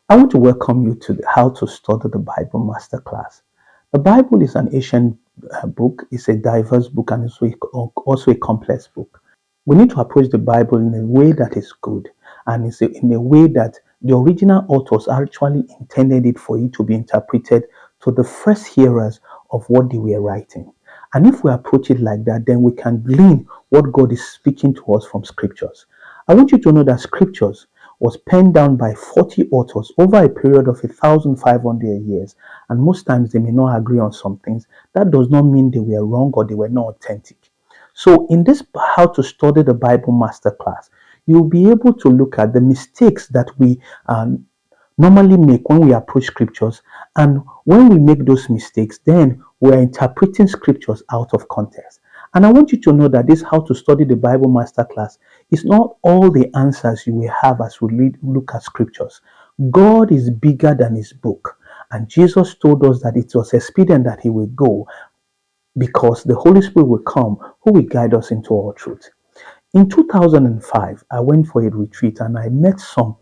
I want to welcome you to the How to Study the Bible Masterclass. The Bible is an ancient book, it's a diverse book, and it's also a complex book. We need to approach the Bible in a way that is good, and in a way that the original authors actually intended it for it to be interpreted to the first hearers of what they were writing. And if we approach it like that, then we can glean what God is speaking to us from scriptures. I want you to know that scriptures was penned down by 40 authors over a period of 1,500 years, and most times they may not agree on some things. That does not mean they were wrong or they were not authentic. So, in this How to Study the Bible Masterclass, you'll be able to look at the mistakes that we normally make when we approach scriptures, and when we make those mistakes, then we're interpreting scriptures out of context. And I want you to know that this How to Study the Bible Masterclass is not all the answers you will have as we look at scriptures. God is bigger than his book, and Jesus told us that it was expedient that he will go because the Holy Spirit will come who will guide us into all truth. In 2005, I went for a retreat and I met some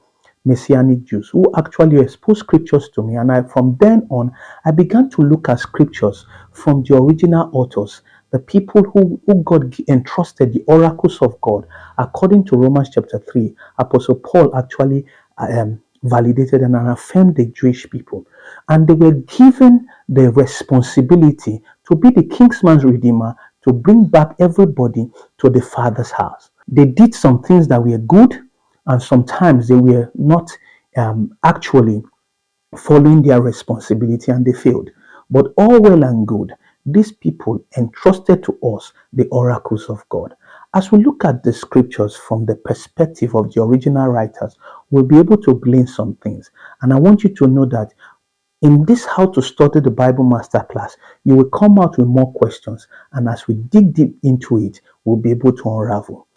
Messianic Jews who actually exposed scriptures to me. And from then on, I began to look at scriptures from the original authors, the people who God entrusted the oracles of God. According to Romans chapter 3, Apostle Paul actually validated and affirmed the Jewish people. And they were given the responsibility to be the kingsman's redeemer, to bring back everybody to the Father's house. They did some things that were good, and sometimes they were not actually following their responsibility and they failed. But all well and good, these people entrusted to us the oracles of God. As we look at the scriptures from the perspective of the original writers, we'll be able to glean some things. And I want you to know that in this How to Study the Bible Masterclass, you will come out with more questions. And as we dig deep into it, we'll be able to unravel.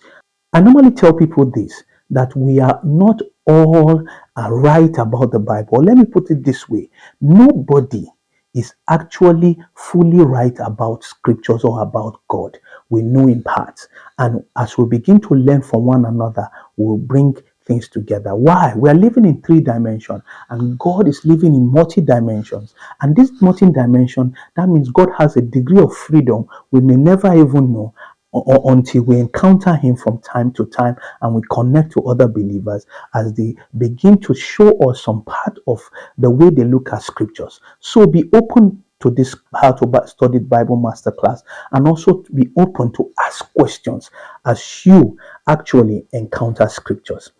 I normally tell people this, that we are not all right about the Bible. Let me put it this way. Nobody is actually fully right about scriptures or about God. We know in parts. And as we begin to learn from one another, we'll bring things together. Why? We are living in 3 dimensions and God is living in multi dimensions. And this multi dimension, that means God has a degree of freedom we may never even know until we encounter him from time to time and we connect to other believers as they begin to show us some part of the way they look at scriptures. So be open to this How to Study Bible Masterclass, and also be open to ask questions as you actually encounter scriptures.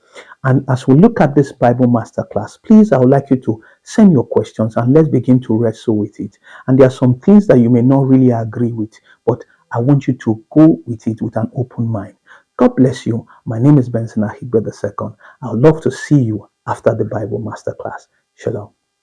And as we look at this Bible Masterclass, please, I would like you to send your questions and let's begin to wrestle with it. And there are some things that you may not really agree with, but I want you to go with it with an open mind. God bless you. My name is Benson Ahigbe II. I would love to see you after the Bible Masterclass. Shalom.